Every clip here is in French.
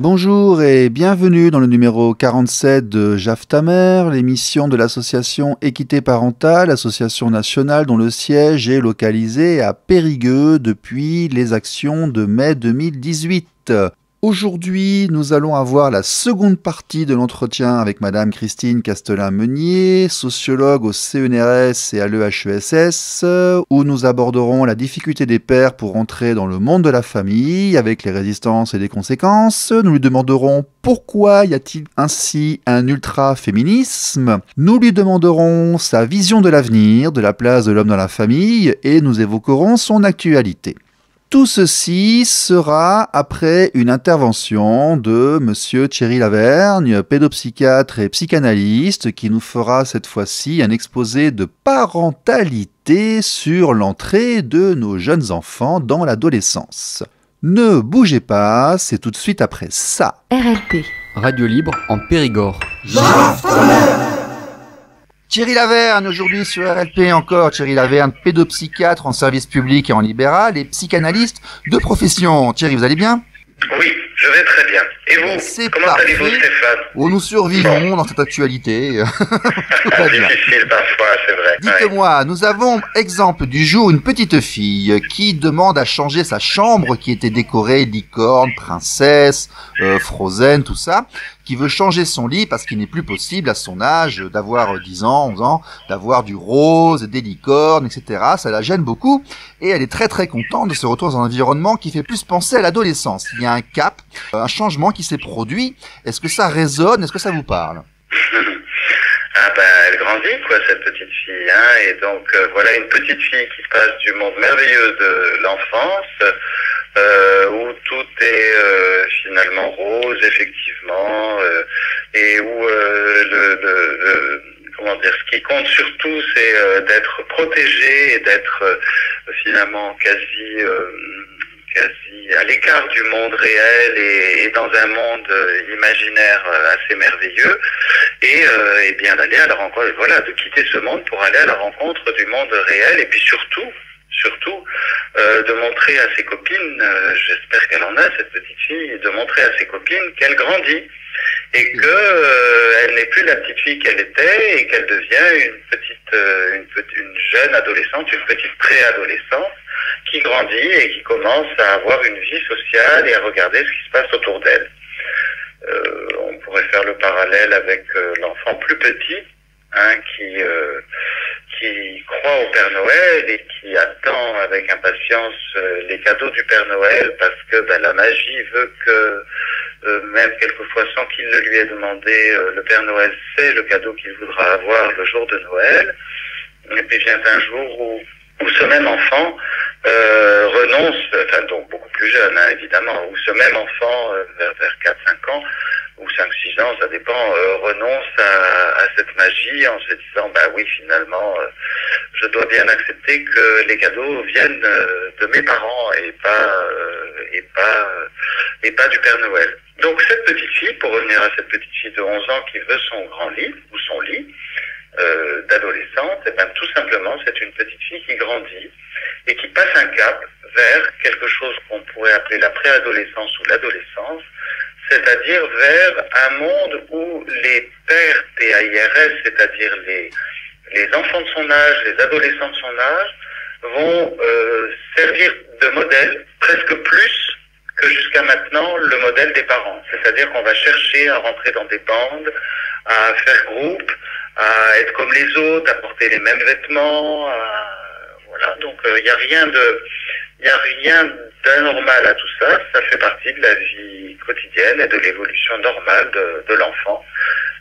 Bonjour et bienvenue dans le numéro 47 de Jaftamer, l'émission de l'association Équité Parentale, association nationale dont le siège est localisé à Périgueux depuis les actions de mai 2018. Aujourd'hui, nous allons avoir la seconde partie de l'entretien avec Madame Christine Castelin-Meunier, sociologue au CNRS et à l'EHESS, où nous aborderons la difficulté des pères pour entrer dans le monde de la famille, avec les résistances et les conséquences. Nous lui demanderons pourquoi y a-t-il ainsi un ultra-féminisme. Nous lui demanderons sa vision de l'avenir, de la place de l'homme dans la famille, et nous évoquerons son actualité. Tout ceci sera après une intervention de Monsieur Thierry Lavergne, pédopsychiatre et psychanalyste, qui nous fera cette fois-ci un exposé de parentalité sur l'entrée de nos jeunes enfants dans l'adolescence. Ne bougez pas, c'est tout de suite après ça. RLP. Radio Libre en Périgord. Thierry Lavergne, aujourd'hui sur RLP encore. Thierry Lavergne, pédopsychiatre en service public et en libéral et psychanalyste de profession. Thierry, vous allez bien ? Oui, je vais très bien. Et vous, comment allez-vous, Stéphane ? Oh, nous survivons dans cette actualité. Tout va bien. Difficile parfois, c'est vrai. Dites-moi, nous avons exemple du jour une petite fille qui demande à changer sa chambre qui était décorée licorne, princesse, Frozen, tout ça, qui veut changer son lit parce qu'il n'est plus possible à son âge d'avoir 10 ans, 11 ans, d'avoir du rose, des licornes, etc. Ça la gêne beaucoup et elle est très très contente de se retrouver dans un environnement qui fait plus penser à l'adolescence. Il y a un cap, un changement qui s'est produit. Est-ce que ça résonne ? Est-ce que ça vous parle ? Ah ben, elle grandit, quoi, cette petite fille, hein, et donc voilà une petite fille qui passe du monde merveilleux de l'enfance, où tout est finalement rose, effectivement, et où comment dire, ce qui compte surtout, c'est d'être protégé et d'être finalement quasi à l'écart du monde réel et dans un monde imaginaire assez merveilleux et bien d'aller à la rencontre, voilà, de quitter ce monde pour aller à la rencontre du monde réel et puis surtout de montrer à ses copines, j'espère qu'elle en a cette petite fille, de montrer à ses copines qu'elle grandit et que elle n'est plus la petite fille qu'elle était et qu'elle devient une jeune adolescente, une petite préadolescente qui grandit et qui commence à avoir une vie sociale et à regarder ce qui se passe autour d'elle. On pourrait faire le parallèle avec l'enfant plus petit, hein, qui croit au Père Noël et qui attend avec impatience les cadeaux du Père Noël parce que la magie veut que même quelquefois sans qu'il ne lui ait demandé, le Père Noël sait le cadeau qu'il voudra avoir le jour de Noël. Et puis vient un jour où ce même enfant renonce, enfin donc beaucoup plus jeune, hein, évidemment, où ce même enfant, vers 4-5 ans, ou 5-6 ans, ça dépend, renonce à cette magie en se disant, oui, finalement, je dois bien accepter que les cadeaux viennent de mes parents et pas du Père Noël. Donc cette petite fille, pour revenir à cette petite fille de 11 ans qui veut son grand lit, ou son lit, d'adolescente, tout simplement, c'est une petite fille qui grandit et qui passe un cap vers quelque chose qu'on pourrait appeler la préadolescence ou l'adolescence, c'est-à-dire vers un monde où les pères PAIRS, c'est-à-dire les enfants de son âge, les adolescents de son âge, vont servir de modèle presque plus que jusqu'à maintenant le modèle des parents. C'est-à-dire qu'on va chercher à rentrer dans des bandes, à faire groupe, à être comme les autres, à porter les mêmes vêtements, voilà. Donc il n'y a rien d'anormal à tout ça. Ça fait partie de la vie quotidienne et de l'évolution normale de l'enfant.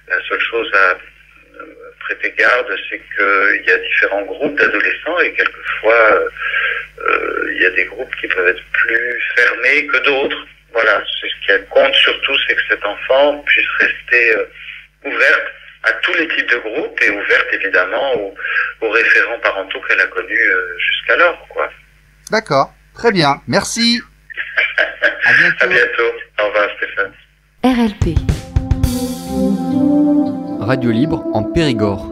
La seule chose à prêter garde, c'est qu'il y a différents groupes d'adolescents et quelquefois il y a des groupes qui peuvent être plus fermés que d'autres. Voilà, ce qui compte surtout, c'est que cet enfant puisse rester ouverte à tous les types de groupes et ouverte évidemment aux référents parentaux qu'elle a connus jusqu'alors, quoi. D'accord, très bien, merci. À bientôt. À bientôt. Au revoir Stéphane. RLP. Radio libre en Périgord.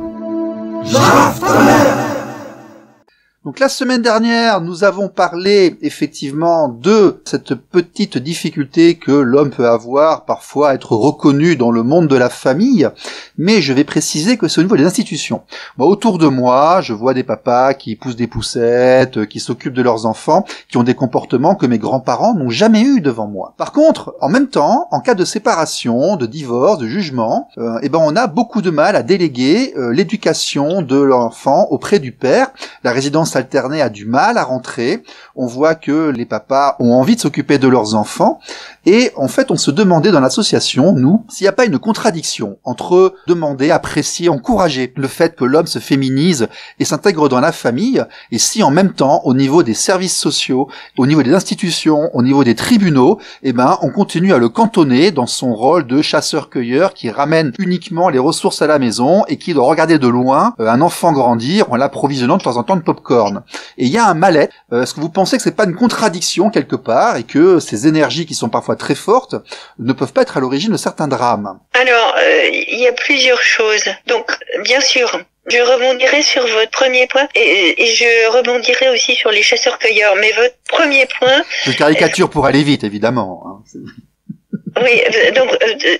Donc la semaine dernière, nous avons parlé effectivement de cette petite difficulté que l'homme peut avoir parfois à être reconnu dans le monde de la famille, mais je vais préciser que c'est au niveau des institutions. Moi, autour de moi, je vois des papas qui poussent des poussettes, qui s'occupent de leurs enfants, qui ont des comportements que mes grands-parents n'ont jamais eu devant moi. Par contre, en même temps, en cas de séparation, de divorce, de jugement, on a beaucoup de mal à déléguer l'éducation de l'enfant auprès du père. La résidence alternée a du mal à rentrer. On voit que les papas ont envie de s'occuper de leurs enfants. Et en fait, on se demandait dans l'association, nous, s'il n'y a pas une contradiction entre demander, apprécier, encourager le fait que l'homme se féminise et s'intègre dans la famille, et si en même temps, au niveau des services sociaux, au niveau des institutions, au niveau des tribunaux, on continue à le cantonner dans son rôle de chasseur-cueilleur qui ramène uniquement les ressources à la maison et qui doit regarder de loin un enfant grandir en l'approvisionnant de temps en temps de pop-corn. Et il y a un mal-être. Est-ce que vous pensez que c'est pas une contradiction quelque part et que ces énergies qui sont parfois très fortes ne peuvent pas être à l'origine de certains drames? Alors, il y a plusieurs choses. Donc, bien sûr, je rebondirai sur votre premier point et je rebondirai aussi sur les chasseurs-cueilleurs. Mais votre premier point... Je caricature pour aller vite, évidemment. Hein. Oui, donc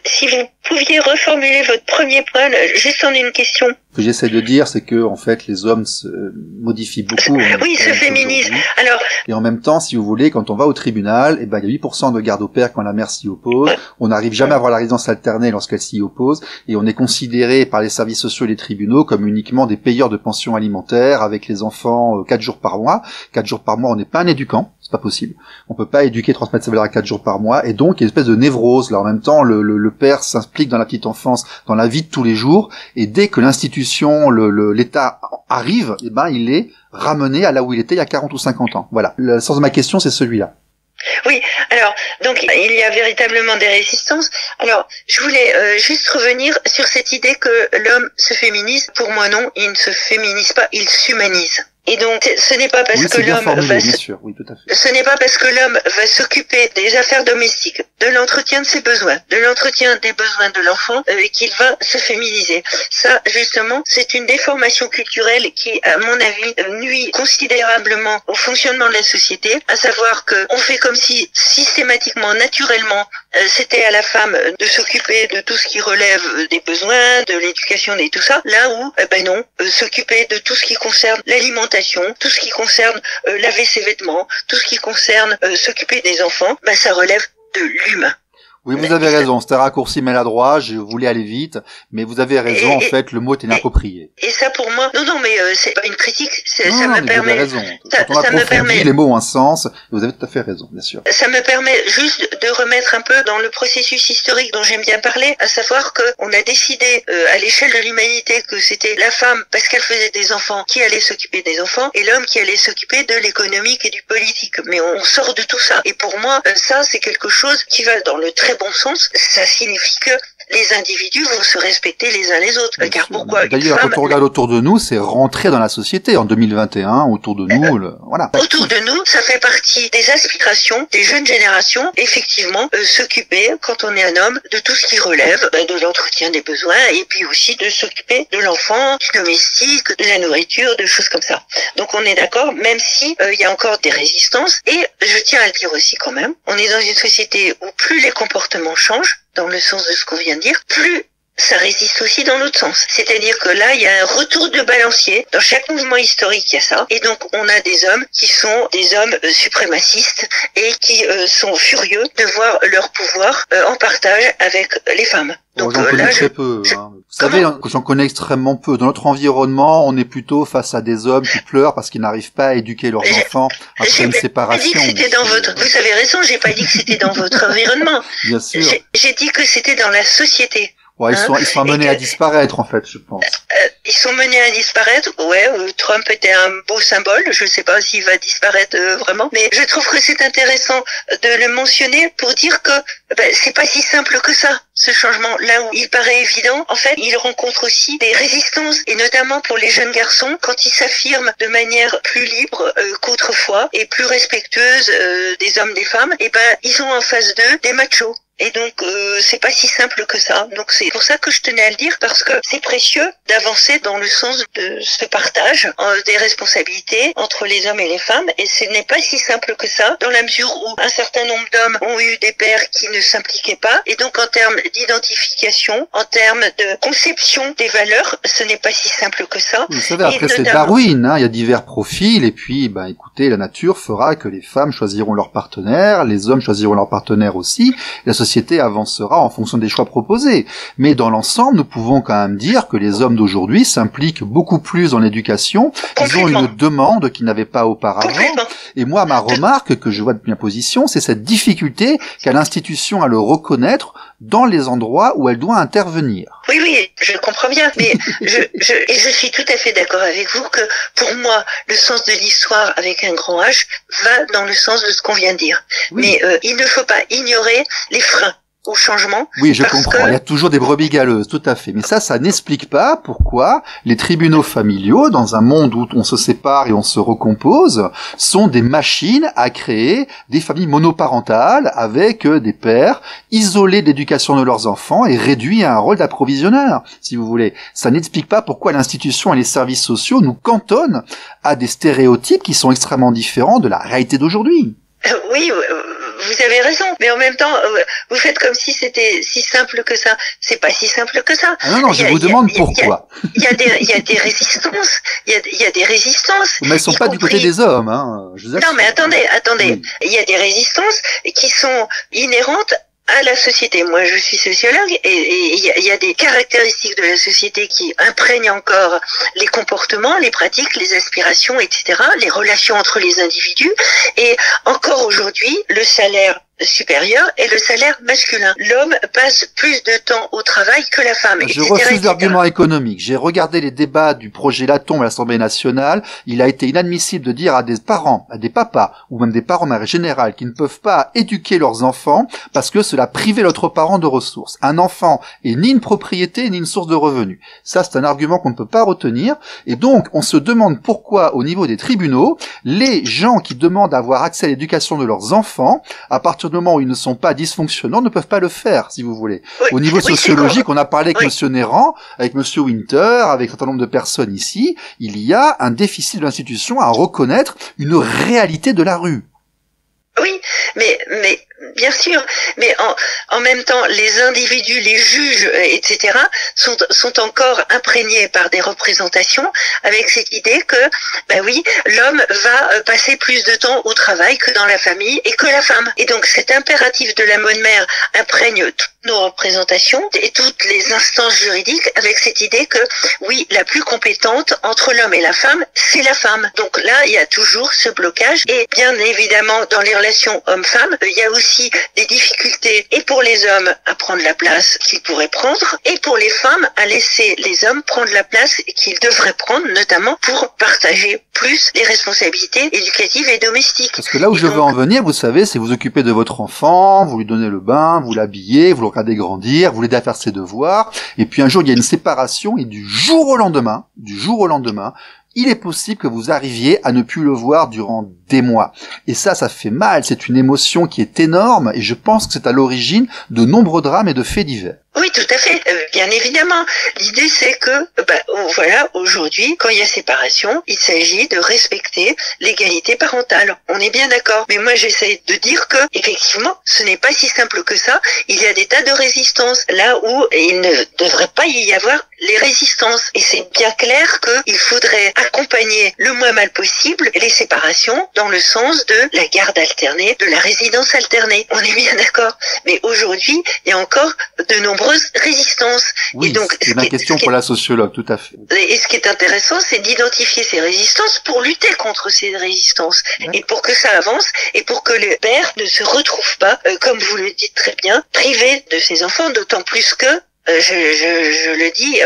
si vous pouviez reformuler votre premier point, juste en une question. Ce que j'essaie de dire, c'est que en fait, les hommes se modifient beaucoup. Oui, se féminisent. Alors. Et en même temps, si vous voulez, quand on va au tribunal, il y a 8% de garde au père quand la mère s'y oppose. On n'arrive jamais à avoir la résidence alternée lorsqu'elle s'y oppose. Et on est considéré par les services sociaux et les tribunaux comme uniquement des payeurs de pensions alimentaires avec les enfants 4 jours par mois. 4 jours par mois, on n'est pas un éducant. C'est pas possible. On peut pas éduquer, transmettre sa valeur à 4 jours par mois. Et donc, il y a une espèce de névrose. Là, en même temps, le père s'implique dans la petite enfance, dans la vie de tous les jours. Et dès que l'institution, l'État arrive, il est ramené à là où il était il y a 40 ou 50 ans. Voilà. Le sens de ma question, c'est celui-là. Oui, alors, donc il y a véritablement des résistances. Alors, je voulais juste revenir sur cette idée que l'homme se féminise. Pour moi, non, il ne se féminise pas, il s'humanise. Et donc, ce n'est pas parce que l'homme ce n'est pas parce que l'homme va s'occuper des affaires domestiques, de l'entretien de ses besoins, de l'entretien des besoins de l'enfant, qu'il va se féminiser. Ça, justement, c'est une déformation culturelle qui, à mon avis, nuit considérablement au fonctionnement de la société, à savoir que on fait comme si, systématiquement, naturellement, c'était à la femme de s'occuper de tout ce qui relève des besoins, de l'éducation et tout ça, là où, non, s'occuper de tout ce qui concerne l'alimentation, tout ce qui concerne laver ses vêtements, tout ce qui concerne s'occuper des enfants, ça relève de l'humain. Oui, vous avez raison, c'était un raccourci maladroit, je voulais aller vite, mais vous avez raison, en fait, le mot est inapproprié. Et ça pour moi, non, mais c'est pas une critique, ça me permet... Vous avez raison, quand on approfondit, les mots ont un sens, vous avez tout à fait raison, bien sûr. Ça me permet juste de remettre un peu dans le processus historique dont j'aime bien parler, à savoir que on a décidé à l'échelle de l'humanité que c'était la femme, parce qu'elle faisait des enfants, qui allait s'occuper des enfants, et l'homme qui allait s'occuper de l'économique et du politique. Mais on sort de tout ça. Et pour moi, ça, c'est quelque chose qui va dans le très bon sens. Ça signifie que les individus vont se respecter les uns les autres. Car pourquoi D'ailleurs, quand on regarde autour de nous, c'est rentrer dans la société. En 2021, autour de nous, voilà. Autour de nous, ça fait partie des aspirations des jeunes générations, effectivement, s'occuper, quand on est un homme, de tout ce qui relève de l'entretien des besoins, et puis aussi de s'occuper de l'enfant, du domestique, de la nourriture, de choses comme ça. Donc on est d'accord, même si il y a encore des résistances, et je tiens à le dire aussi quand même, on est dans une société où plus les comportements changent, dans le sens de ce qu'on vient de dire, plus ça résiste aussi dans l'autre sens. C'est-à-dire que là, il y a un retour de balancier. Dans chaque mouvement historique, il y a ça. Et donc, on a des hommes qui sont des hommes suprémacistes et qui sont furieux de voir leur pouvoir en partage avec les femmes. Donc, j'en connais très peu. Vous savez, j'en connais extrêmement peu. Dans notre environnement, on est plutôt face à des hommes qui pleurent parce qu'ils n'arrivent pas à éduquer leurs enfants après une séparation. J'ai dit que c'était dans votre... Vous avez raison, j'ai pas dit que c'était dans votre environnement. Bien sûr. J'ai dit que c'était dans la société. Ouais, ils sont amenés à disparaître, en fait, je pense. Ils sont menés à disparaître. Ouais, Trump était un beau symbole. Je ne sais pas s'il va disparaître vraiment, mais je trouve que c'est intéressant de le mentionner pour dire que c'est pas si simple que ça, ce changement. Là où il paraît évident, en fait, il rencontre aussi des résistances, et notamment pour les jeunes garçons, quand ils s'affirment de manière plus libre qu'autrefois et plus respectueuse des hommes, des femmes, et ils ont en face d'eux des machos. Et donc c'est pas si simple que ça. Donc c'est pour ça que je tenais à le dire, parce que c'est précieux d'avancer dans le sens de ce partage des responsabilités entre les hommes et les femmes, et ce n'est pas si simple que ça, dans la mesure où un certain nombre d'hommes ont eu des pères qui ne s'impliquaient pas, et donc en termes d'identification, en termes de conception des valeurs, ce n'est pas si simple que ça. Vous savez, après c'est Darwin, hein, il y a divers profils, et puis écoutez, la nature fera que les femmes choisiront leur partenaire, les hommes choisiront leur partenaire aussi, la société avancera en fonction des choix proposés. Mais dans l'ensemble, nous pouvons quand même dire que les hommes d'aujourd'hui s'impliquent beaucoup plus dans l'éducation. Ils ont une demande qu'ils n'avaient pas auparavant. Et moi, ma remarque que je vois de ma position, c'est cette difficulté qu'a l'institution à le reconnaître dans les endroits où elle doit intervenir. Oui, je comprends bien, mais je suis tout à fait d'accord avec vous que pour moi, le sens de l'histoire avec un grand H va dans le sens de ce qu'on vient de dire. Oui. Mais il ne faut pas ignorer les freins au changement. Oui, je comprends. Il y a toujours des brebis galeuses, tout à fait. Mais ça n'explique pas pourquoi les tribunaux familiaux, dans un monde où on se sépare et on se recompose, sont des machines à créer des familles monoparentales avec des pères isolés de l'éducation de leurs enfants et réduits à un rôle d'approvisionneur, si vous voulez. Ça n'explique pas pourquoi l'institution et les services sociaux nous cantonnent à des stéréotypes qui sont extrêmement différents de la réalité d'aujourd'hui. Oui, vous avez raison, mais en même temps, vous faites comme si c'était si simple que ça. C'est pas si simple que ça. Ah non, je vous demande pourquoi. Il y a des résistances. Il y a des résistances. Mais elles sont pas du côté des hommes, hein. Non, mais attendez. Oui. Il y a des résistances qui sont inhérentes à la société. Moi, je suis sociologue et il y a des caractéristiques de la société qui imprègnent encore les comportements, les pratiques, les aspirations, etc., les relations entre les individus. Et encore aujourd'hui, le salaire supérieur est le salaire masculin. L'homme passe plus de temps au travail que la femme. Je refuse l'argument économique. J'ai regardé les débats du projet Laton à l'Assemblée nationale. Il a été inadmissible de dire à des parents, à des papas, ou même des parents en général, qui ne peuvent pas éduquer leurs enfants parce que cela privait l'autre parent de ressources. Un enfant est ni une propriété, ni une source de revenus. Ça, c'est un argument qu'on ne peut pas retenir. Et donc, on se demande pourquoi, au niveau des tribunaux, les gens qui demandent à avoir accès à l'éducation de leurs enfants, à partir du moment où ils ne sont pas dysfonctionnants, ne peuvent pas le faire, si vous voulez. Oui, au niveau sociologique, on a parlé avec oui. Monsieur Néran, avec Monsieur Winter, avec un certain nombre de personnes ici, il y a un déficit de l'institution à reconnaître une réalité de la rue. Oui, mais bien sûr, mais en même temps, les individus, les juges, etc., sont encore imprégnés par des représentations avec cette idée que, l'homme va passer plus de temps au travail que dans la famille et que la femme. Et donc, cet impératif de la bonne mère imprègne toutes nos représentations et toutes les instances juridiques avec cette idée que, oui, la plus compétente entre l'homme et la femme, c'est la femme. Donc là, il y a toujours ce blocage. Et bien évidemment, dans les relations hommes-femmes, il y a aussi des difficultés et pour les hommes à prendre la place qu'ils pourraient prendre et pour les femmes à laisser les hommes prendre la place qu'ils devraient prendre, notamment pour partager plus les responsabilités éducatives et domestiques. Parce que là où je veux en venir, vous savez, c'est vous occuper de votre enfant, vous lui donnez le bain, vous l'habillez, vous le regardez grandir, vous l'aidez à faire ses devoirs, et puis un jour il y a une séparation et du jour au lendemain, il est possible que vous arriviez à ne plus le voir durant des mois. Et ça fait mal, c'est une émotion qui est énorme, et je pense que c'est à l'origine de nombreux drames et de faits divers. Oui, tout à fait, bien évidemment. L'idée, c'est que, voilà, aujourd'hui, quand il y a séparation, il s'agit de respecter l'égalité parentale. On est bien d'accord. Mais moi, j'essaie de dire que, effectivement, ce n'est pas si simple que ça. Il y a des tas de résistances là où il ne devrait pas y avoir les résistances. Et c'est bien clair qu'il faudrait accompagner le moins mal possible les séparations dans le sens de la garde alternée, de la résidence alternée. On est bien d'accord. Mais aujourd'hui, il y a encore de nombreuses résistances. Oui, et donc, c'est ma question pour la sociologue, tout à fait. Et ce qui est intéressant, c'est d'identifier ces résistances pour lutter contre ces résistances. Ouais. Et pour que ça avance, et pour que le père ne se retrouve pas, comme vous le dites très bien, privé de ses enfants, d'autant plus que je le dis,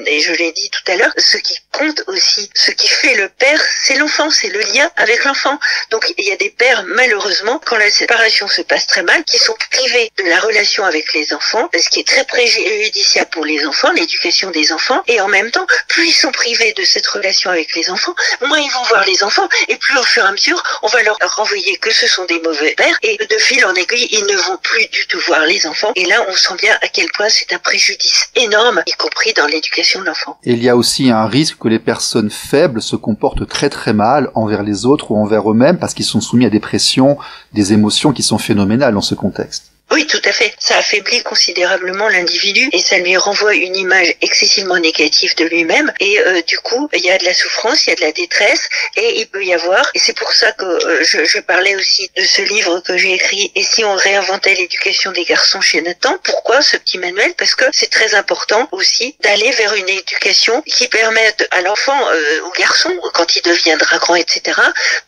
et je l'ai dit tout à l'heure, ce qui compte aussi, ce qui fait le père, c'est l'enfant, c'est le lien avec l'enfant. Donc il y a des pères, malheureusement, quand la séparation se passe très mal, qui sont privés de la relation avec les enfants, ce qui est très préjudiciable pour les enfants, l'éducation des enfants, et en même temps, plus ils sont privés de cette relation avec les enfants, moins ils vont voir les enfants, et plus au fur et à mesure, on va leur renvoyer que ce sont des mauvais pères, et de fil en aiguille, ils ne vont plus du tout voir les enfants, et là on sent bien à quel point c'est un préjudice énorme, y compris dans l'éducation de l'enfant. Et il y a aussi un risque que les personnes faibles se comportent très très mal envers les autres ou envers eux-mêmes parce qu'ils sont soumis à des pressions, des émotions qui sont phénoménales dans ce contexte. Oui, tout à fait. Ça affaiblit considérablement l'individu et ça lui renvoie une image excessivement négative de lui-même. Et du coup, il y a de la souffrance, il y a de la détresse et il peut y avoir, et c'est pour ça que je parlais aussi de ce livre que j'ai écrit, Et si on réinventait l'éducation des garçons chez Nathan. Pourquoi ce petit manuel? Parce que c'est très important aussi d'aller vers une éducation qui permette à l'enfant, au garçon, quand il deviendra grand, etc.,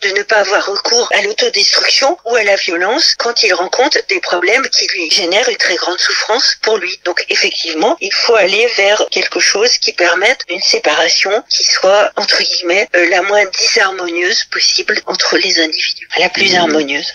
de ne pas avoir recours à l'autodestruction ou à la violence quand il rencontre des problèmes qui lui génère une très grande souffrance pour lui. Donc effectivement, il faut aller vers quelque chose qui permette une séparation qui soit, entre guillemets, la moins disharmonieuse possible entre les individus, la plus harmonieuse.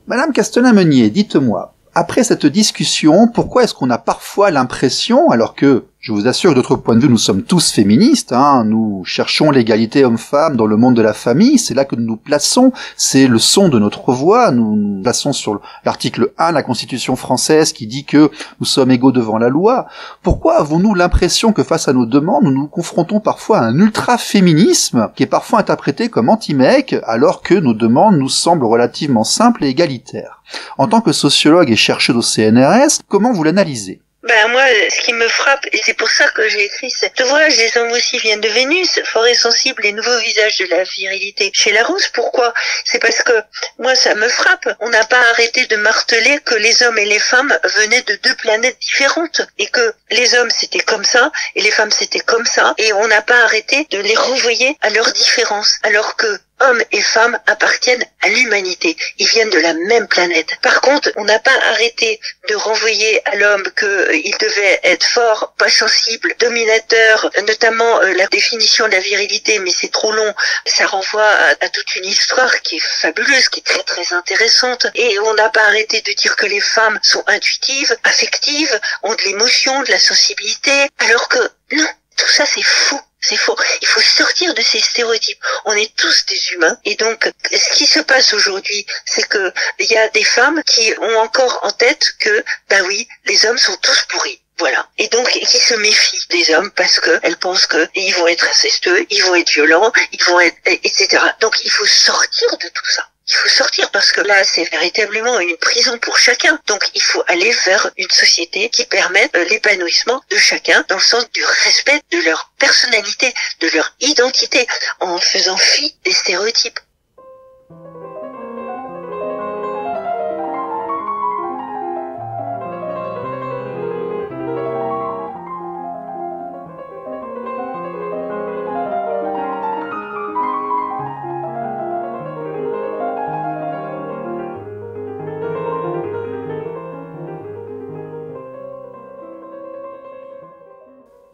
Madame Castelin-Meunier, dites-moi, après cette discussion, pourquoi est-ce qu'on a parfois l'impression, alors que, je vous assure que d'autre point de vue, nous sommes tous féministes, nous cherchons l'égalité homme-femme dans le monde de la famille, c'est là que nous nous plaçons, c'est le son de notre voix, nous nous plaçons sur l'article 1 de la Constitution française qui dit que nous sommes égaux devant la loi. Pourquoi avons-nous l'impression que face à nos demandes, nous nous confrontons parfois à un ultra-féminisme qui est parfois interprété comme anti-mec, alors que nos demandes nous semblent relativement simples et égalitaires? En tant que sociologue et chercheuse au CNRS, comment vous l'analysez? Moi, ce qui me frappe, et c'est pour ça que j'ai écrit cet ouvrage, Les hommes aussi viennent de Vénus, fort et sensible, les nouveaux visages de la virilité chez Larousse. Pourquoi? C'est parce que, moi, ça me frappe. On n'a pas arrêté de marteler que les hommes et les femmes venaient de deux planètes différentes, et que les hommes c'était comme ça, et les femmes c'était comme ça, et on n'a pas arrêté de les renvoyer à leurs différences, alors que hommes et femmes appartiennent à l'humanité. Ils viennent de la même planète. Par contre, on n'a pas arrêté de renvoyer à l'homme qu'il devait être fort, pas sensible, dominateur, notamment la définition de la virilité, mais c'est trop long. Ça renvoie à toute une histoire qui est fabuleuse, qui est très très intéressante. Et on n'a pas arrêté de dire que les femmes sont intuitives, affectives, ont de l'émotion, de la sensibilité, alors que non, tout ça c'est faux. C'est faux. Il faut sortir de ces stéréotypes. On est tous des humains. Et donc, ce qui se passe aujourd'hui, c'est que il y a des femmes qui ont encore en tête que, oui, les hommes sont tous pourris. Voilà. Et donc, qui se méfient des hommes parce que elles pensent que ils vont être incestueux, ils vont être violents, ils vont être, etc. Donc, il faut sortir de tout ça. Il faut sortir parce que là, c'est véritablement une prison pour chacun. Donc, il faut aller vers une société qui permette l'épanouissement de chacun dans le sens du respect de leur personnalité, de leur identité, en faisant fi des stéréotypes.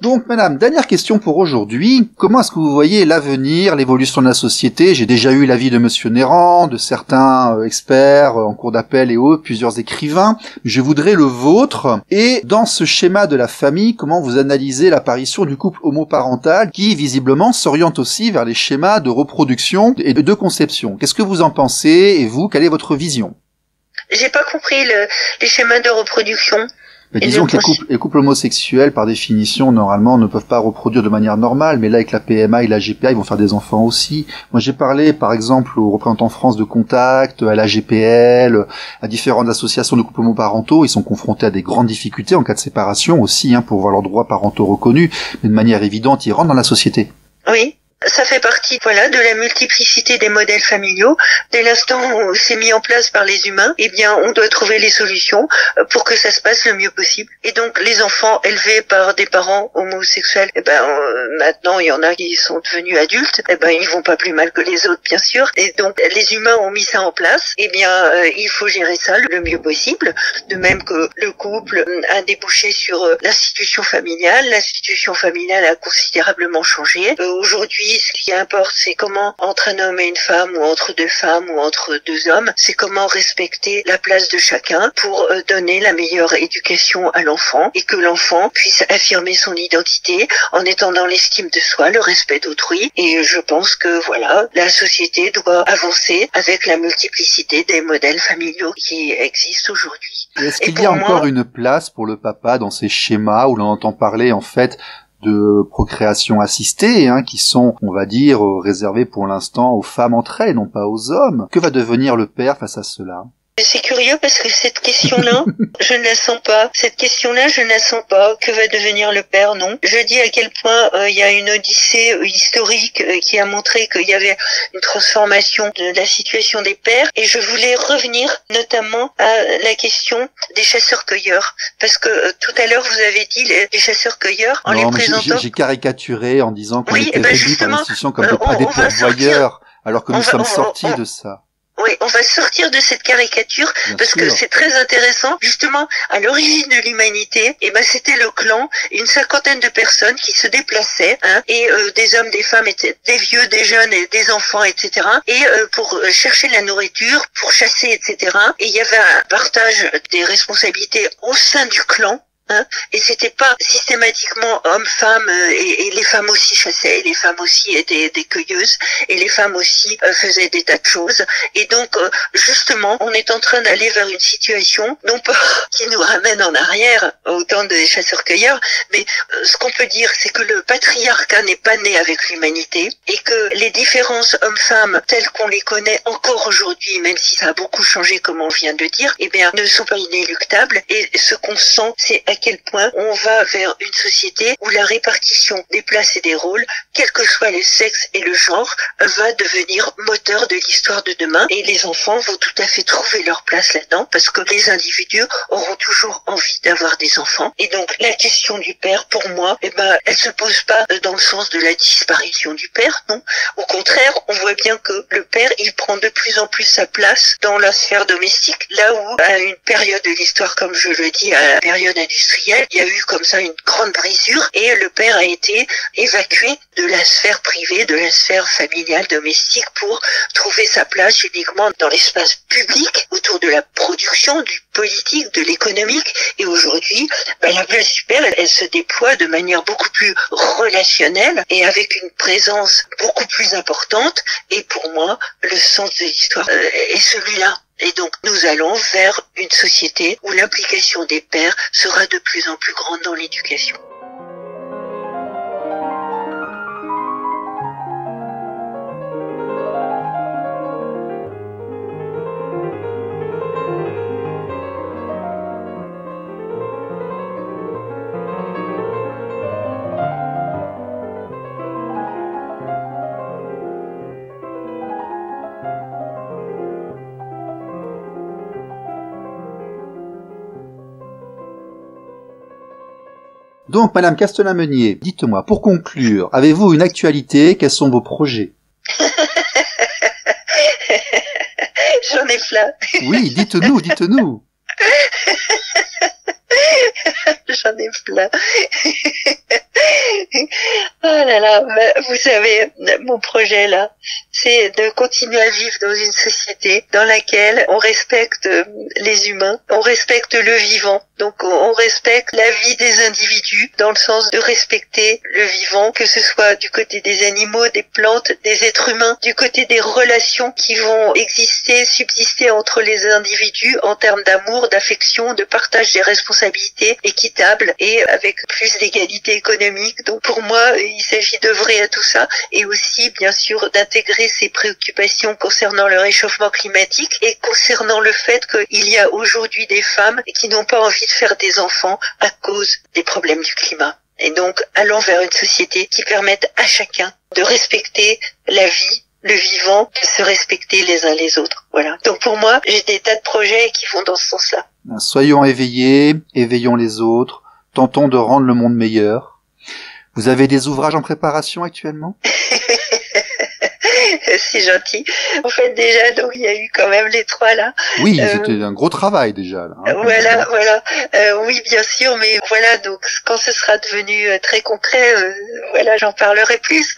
Donc, madame, dernière question pour aujourd'hui. Comment est-ce que vous voyez l'avenir, l'évolution de la société? J'ai déjà eu l'avis de monsieur Néran, de certains experts en cours d'appel et autres, plusieurs écrivains. Je voudrais le vôtre. Et dans ce schéma de la famille, comment vous analysez l'apparition du couple homoparental qui, visiblement, s'oriente aussi vers les schémas de reproduction et de conception? Qu'est-ce que vous en pensez? Et vous, quelle est votre vision? J'ai pas compris les schémas de reproduction. Disons que les couples homosexuels, par définition, normalement, ne peuvent pas reproduire de manière normale, mais là, avec la PMA et la GPA, ils vont faire des enfants aussi. Moi, j'ai parlé, par exemple, aux représentants France de Contact, à la GPL, à différentes associations de couples homoparentaux. Ils sont confrontés à des grandes difficultés en cas de séparation aussi, pour voir leurs droits parentaux reconnus, mais de manière évidente, ils rentrent dans la société. Oui. Ça fait partie, de la multiplicité des modèles familiaux. Dès l'instant où c'est mis en place par les humains, on doit trouver les solutions pour que ça se passe le mieux possible. Et donc, les enfants élevés par des parents homosexuels, maintenant, il y en a qui sont devenus adultes, ils vont pas plus mal que les autres, bien sûr. Et donc, les humains ont mis ça en place. Il faut gérer ça le mieux possible. De même que le couple a débouché sur l'institution familiale. L'institution familiale a considérablement changé. Aujourd'hui, ce qui importe, c'est comment, entre un homme et une femme, ou entre deux femmes, ou entre deux hommes, c'est comment respecter la place de chacun pour donner la meilleure éducation à l'enfant et que l'enfant puisse affirmer son identité en étant dans l'estime de soi, le respect d'autrui. Et je pense que la société doit avancer avec la multiplicité des modèles familiaux qui existent aujourd'hui. Est-ce qu'il y a encore une place pour le papa dans ces schémas où l'on entend parler, en fait, de procréation assistée, qui sont, on va dire, réservées pour l'instant aux femmes entre elles, non pas aux hommes? Que va devenir le père face à cela? C'est curieux parce que cette question-là, je ne la sens pas. Cette question-là, je ne la sens pas. Que va devenir le père? Non. Je dis à quel point il y a une odyssée historique qui a montré qu'il y avait une transformation de la situation des pères. Et je voulais revenir notamment à la question des chasseurs-cueilleurs. Parce que tout à l'heure, vous avez dit les chasseurs-cueilleurs en les présentant... J'ai caricaturé en disant qu'on était réduit par l'institution comme des pourvoyeurs, alors que nous sommes sortis de ça. Oui, on va sortir de cette caricature parce que c'est très intéressant. Justement, à l'origine de l'humanité, c'était le clan, une cinquantaine de personnes qui se déplaçaient, et des hommes, des femmes, des vieux, des jeunes, et des enfants, etc. Et pour chercher la nourriture, pour chasser, etc. Et il y avait un partage des responsabilités au sein du clan. Et c'était pas systématiquement homme-femme, et les femmes aussi chassaient, et les femmes aussi étaient des cueilleuses, et les femmes aussi faisaient des tas de choses. Et donc, justement, on est en train d'aller vers une situation, non pas qui nous ramène en arrière au temps des chasseurs-cueilleurs, mais ce qu'on peut dire, c'est que le patriarcat n'est pas né avec l'humanité, et que les différences hommes-femmes, telles qu'on les connaît encore aujourd'hui, même si ça a beaucoup changé, comme on vient de le dire, ne sont pas inéluctables. Et ce qu'on sent, c'est à quel point on va vers une société où la répartition des places et des rôles, quel que soit le sexe et le genre, va devenir moteur de l'histoire de demain. Et les enfants vont tout à fait trouver leur place là-dedans, parce que les individus auront toujours envie d'avoir des enfants. Et donc, la question du père, pour moi, elle se pose pas dans le sens de la disparition du père, non. Au contraire, on voit bien que le père, il prend de plus en plus sa place dans la sphère domestique, là où, à une période de l'histoire, comme je le dis, à la période industrielle, il y a eu comme ça une grande brisure, et le père a été évacué de la sphère privée, de la sphère familiale, domestique, pour trouver sa place uniquement dans l'espace public, autour de la production, du politique, de l'économique. Et aujourd'hui, la place du père, elle se déploie de manière beaucoup plus relationnelle et avec une présence beaucoup plus importante. Et pour moi, le sens de l'histoire est celui-là. Et donc, nous allons vers une société où l'implication des pères sera de plus en plus grande dans l'éducation. Donc, Madame Castelin-Meunier, dites-moi, pour conclure, avez-vous une actualité? Quels sont vos projets? J'en ai plein. Oui, dites-nous. J'en ai plein. Oh là là, vous savez, mon projet là, c'est de continuer à vivre dans une société dans laquelle on respecte les humains, on respecte le vivant. Donc on respecte la vie des individus dans le sens de respecter le vivant, que ce soit du côté des animaux, des plantes, des êtres humains, du côté des relations qui vont exister, subsister entre les individus en termes d'amour, d'affection, de partage des responsabilités équitable et avec plus d'égalité économique. Donc pour moi, il s'agit d'œuvrer à tout ça et aussi bien sûr d'intégrer ces préoccupations concernant le réchauffement climatique et concernant le fait qu'il y a aujourd'hui des femmes qui n'ont pas envie de faire des enfants à cause des problèmes du climat. Et donc allons vers une société qui permette à chacun de respecter la vie, le vivant, de se respecter les uns les autres. Voilà. Donc pour moi, j'ai des tas de projets qui vont dans ce sens-là. Soyons éveillés, éveillons les autres, tentons de rendre le monde meilleur. Vous avez des ouvrages en préparation actuellement ? C'est gentil. En fait, déjà, donc il y a eu quand même les 3 là. Oui, c'était un gros travail déjà. Là, hein, voilà. Oui, bien sûr, mais voilà. Donc, quand ce sera devenu très concret, voilà, j'en parlerai plus.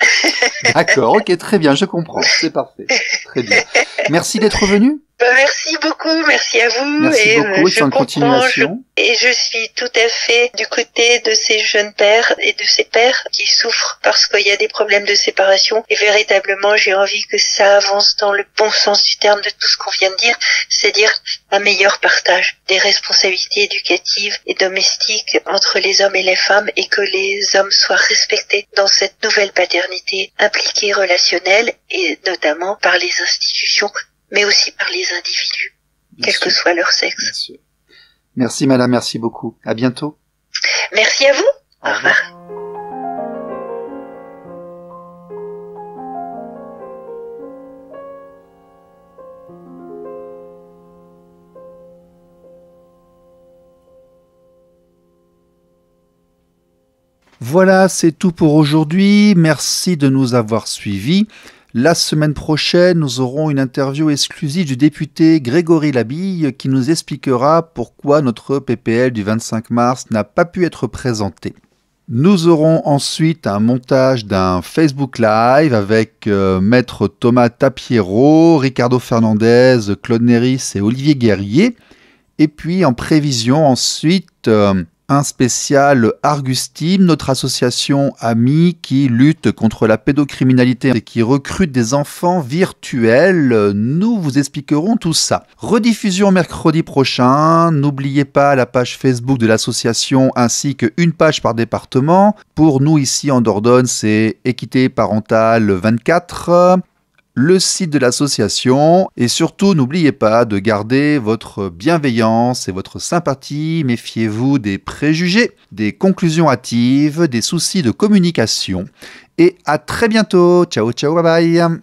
D'accord, ok, très bien, je comprends. C'est parfait. Très bien. Merci d'être venu. Merci beaucoup, merci à vous. Merci beaucoup, et bonne continuation. Et je suis tout à fait du côté de ces jeunes pères et de ces pères qui souffrent parce qu'il y a des problèmes de séparation. Et véritablement, j'ai envie que ça avance dans le bon sens du terme de tout ce qu'on vient de dire, c'est-à-dire un meilleur partage des responsabilités éducatives et domestiques entre les hommes et les femmes et que les hommes soient respectés dans cette nouvelle paternité impliquée relationnelle et notamment par les institutions mais aussi par les individus, quel que soit leur sexe. Bien sûr. Merci madame, merci beaucoup. À bientôt. Merci à vous. Au revoir. Voilà, c'est tout pour aujourd'hui. Merci de nous avoir suivis. La semaine prochaine, nous aurons une interview exclusive du député Grégory Labille qui nous expliquera pourquoi notre PPL du 25 mars n'a pas pu être présenté. Nous aurons ensuite un montage d'un Facebook Live avec Maître Thomas Tapiero, Ricardo Fernandez, Claude Néris et Olivier Guerrier. Et puis en prévision ensuite... un spécial Argustime, notre association amie qui lutte contre la pédocriminalité et qui recrute des enfants virtuels. Nous vous expliquerons tout ça. Rediffusion mercredi prochain. N'oubliez pas la page Facebook de l'association ainsi qu'une page par département. Pour nous ici en Dordogne, c'est Équité Parentale 24. Le site de l'association et surtout n'oubliez pas de garder votre bienveillance et votre sympathie, méfiez-vous des préjugés, des conclusions hâtives, des soucis de communication et à très bientôt, ciao ciao, bye bye.